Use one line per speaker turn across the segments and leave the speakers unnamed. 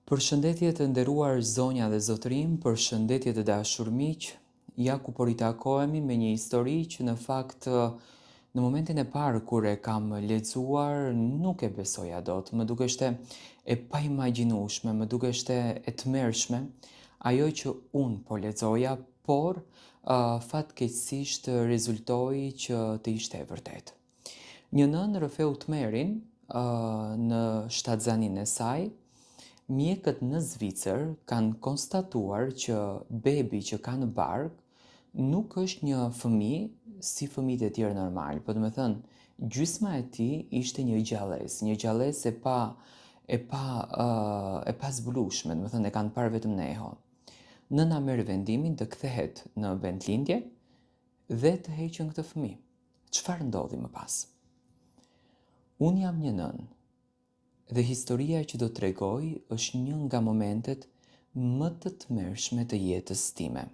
Përshëndetje të nderuar zonja dhe zotërim, përshëndetje të dashur miq. Ja ku po ritakohemi me një histori që në fakt në momentin e parë kur e kam lexuar nuk e besoja dot. Më dukeshte e paimagjinueshme, më dukeshte e tmerrshme ajo që un po lexoja, por fatkeqësisht rezultoi që të ishte e vërtetë. Një nënë rrëfeu tmerrin në shtatzanin e saj. Mjekët në Zvicër kanë konstatuar që bebi që ka në barkë nuk është një fëmijë si fëmijët e tjerë normal. Po do të thënë, gjysma e tij ishte një gjallësë e pa zbulueshme, do të thënë e kanë parë vetëm në eho. Nëna merr vendimin të kthehet në vendlindje dhe të heqën këtë fëmijë. Çfarë ndodhi më pas? Unë jam një nënë. Dhe historia që do t'rregoj është një nga momentet më të tmerrshme të jetës time.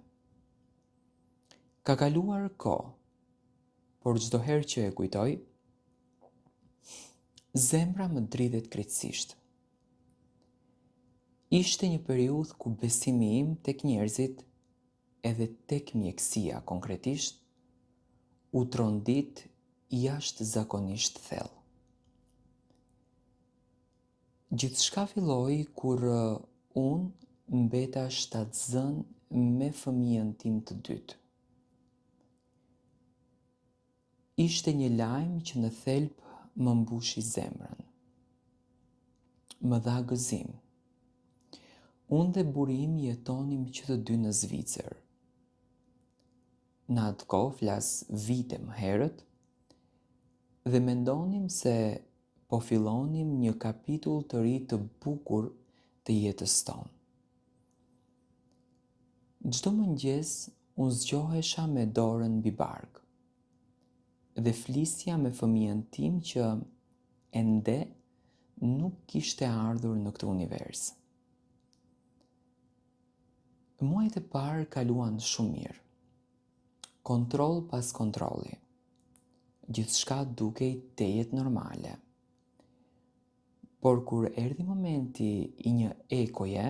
Ka kaluar kohë, por çdo herë që e kujtoj, zemra më dridhet krejtësisht. Ishte një periudhë ku besimi im tek njerëzit, edhe tek mjekësia konkretisht, u trondit jashtëzakonisht thellë. Gjithçka filloi kur unë mbeta shtatzën me fëmijën tim të dytë. Ishte një lajm që në thelb më mbushi zemrën. Më dha gëzim. Unë dhe burri im jetonim që të dy në Zvicër. Në atë kohë flas vite më herët dhe mendonim se po fillonim një kapitull të ri të bukur të jetës tonë. Çdo mëngjes unë zgjohesha me dorën mbi barkë dhe flisja me fëmijën tim që ende nuk kishte ardhur në këtë univers. Muajt e parë kaluan shumë mirë. Kontroll pas kontrolli. Gjithçka dukej tejet normale. Por kur erdhi momenti i një ekoje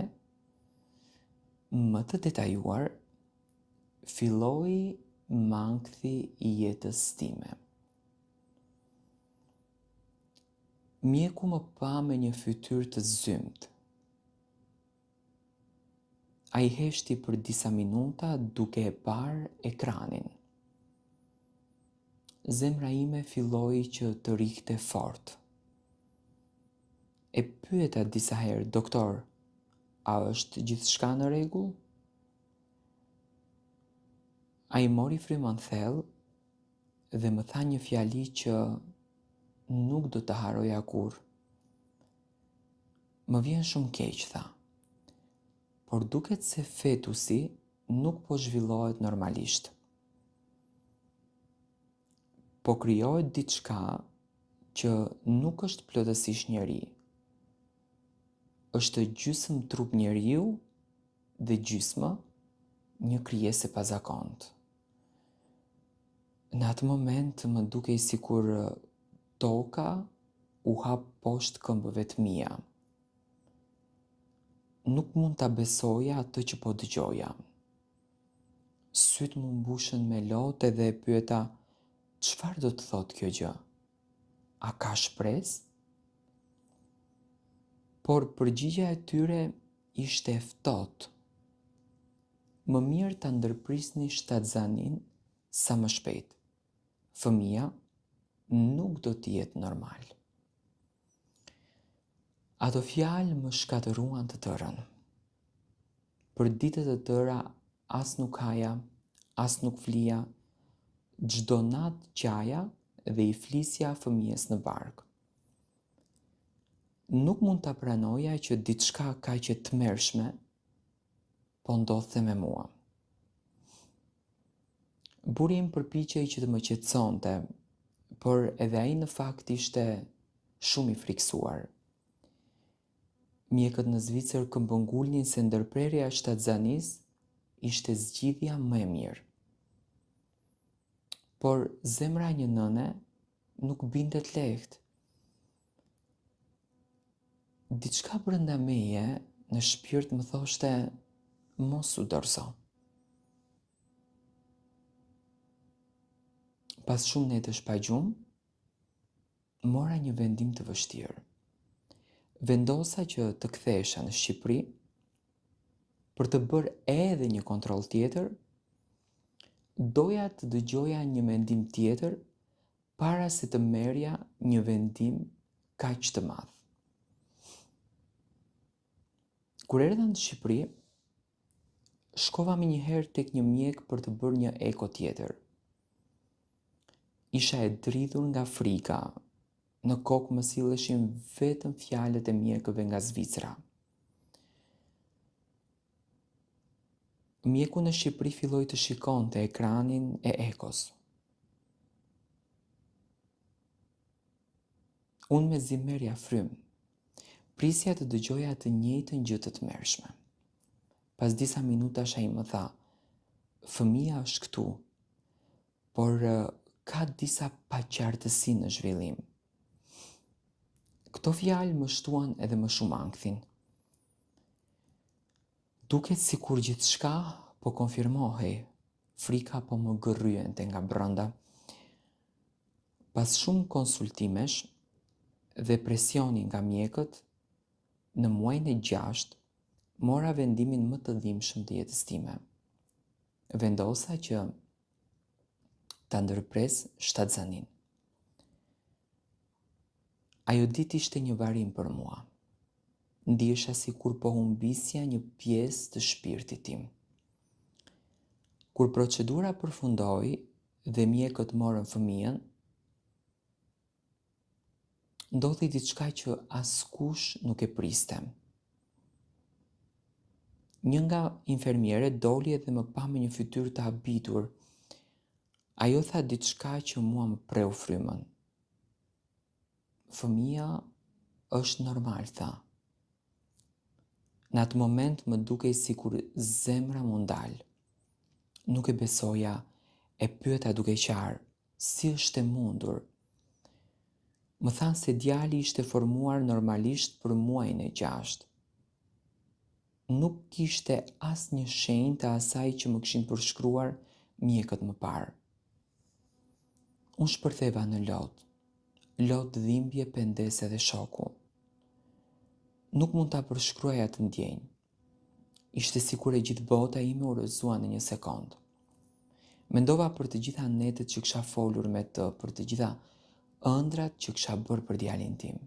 më të detajuar, filloi mangthi i jetës time. Mjeku më pa me një fytyrë të zymt. Ai heshti për disa minuta duke e parë ekranin. Zemra ime filloi që të rikte fort. E pyeta disa herë, doktor, a është gjithçka në rregull? Ai mori frymën thellë dhe më tha një fjali që nuk do të haroja kurrë. Më vjen shumë keq, tha, por duket se fetusi nuk po zhvillohet normalisht. Po krijohet diçka që nuk është plotësisht njeri. Është gjysmë trup njeriu dhe gjysmë një krijesë e pazakontë. Në atë moment më dukej sikur toka u hap poshtë këmbëve të mia. Nuk mund ta besoja atë që po dëgjoja. Syt më mbushën me lotë dhe e pyeta, çfarë do të thotë kjo gjë? A ka shpresë? Por përgjigjja e tyre ishte e ftohtë. Më mirë ta ndërprisni shtatzanin sa më shpejt. Fëmia nuk do të jetë normal. Ato fjalë më shkatëruan të tërën. Për ditët e tëra as nuk haja, as nuk flija, çdo natë qaja dhe i flisja fëmijës në barkë. Nuk mund ta pranoja që diçka kaq e tmerrshme po ndodhte me mua. Burri im përpiqej që të më qetësonte, por edhe ai në fakt ishte shumë i friksuar. Mjekët në Zvicër këmbëngulnin se ndërprerja e shtatzanisë ishte zgjidhja më e mirë. Por zemra e një nëne nuk bindet lehtë. Diçka brenda meje në shpirt më thoshte mos u dorëzo. Pas shumë netësh pa gjumë, mora një vendim të vështirë. Vendosa që të kthesha në Shqipëri për të bërë edhe një kontroll tjetër. Doja të dëgjoja një mendim tjetër para se të merrja një vendim kaq të madh. Kur erdha në Shqipëri, shkova menjëherë tek një mjek për të bërë një eko tjetër. Isha e dridhur nga frika, në kokë më silleshin vetëm fjalët e mjekëve nga Zvicra. Mjeku në Shqipëri filloi të shikonte ekranin e ekos. Unë me zimerja frym, prisja të dëgjoja të njëjtën gjë të tmerrshme. Pas disa minutash ai më tha, fëmia është këtu, por ka disa paqartësi në zhvillim. Këto fjalë më shtuan edhe më shumë ankthin. Duket sikur gjithçka po konfirmohej, frika po më gërryente nga brenda. Pas shumë konsultimesh dhe presioni nga mjekët, në muajin e 6 mora vendimin më të dhimbshëm të jetës time. Vendosa që ta ndërpres shtatzanin. Ajo ditë ishte një varim për mua. Ndihesha sikur po humbisja një pjesë të shpirtit tim. Kur procedura përfundoi dhe mjekët morën fëmijën, ndodhi diçka që askush nuk e priste. Një nga infermierët doli dhe më pa me një fytyrë të habitur. Ajo tha diçka që mua më preu frymën. Fëmia është normal, tha. Në atë moment më dukej sikur zemra mu ndal. Nuk e besoja, e pyeta duke qarë, si është e mundur? Më thanë se djali ishte formuar normalisht për muajin e 6. Nuk kishte asnjë shenjë të asaj që më kishin përshkruar mjekët më parë. Unë shpërtheva në lot dhimbje, pendese dhe shoku. Nuk mund ta përshkruaja të ndjenjë. Ishte sikur e gjithë bota ime u rrëzua në një sekond. Mendova për të gjitha netet që kisha folur me të, për të gjitha ëndrat që kisha bërë për djalin tim.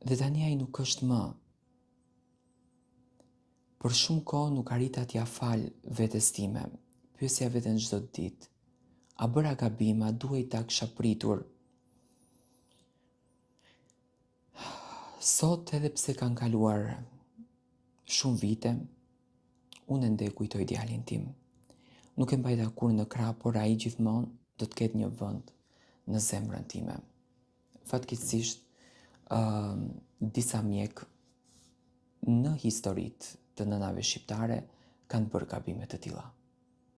Dhe tani ai nuk është më. Për shumë kohë nuk arrita t'ia fal vetes time. Pyesja veten çdo ditë. A bëra gabim, a duhej ta kisha pritur? Sot edhe pse kanë kaluar shumë vite, unë ende kujtoj djalin tim. Nuk e mbajta kur në krah, por ai gjithmonë do të ketë një vend në zemrën time. Fatkeqësisht, disa mjek në historitë të nënave shqiptare kanë bërë gabime të tilla.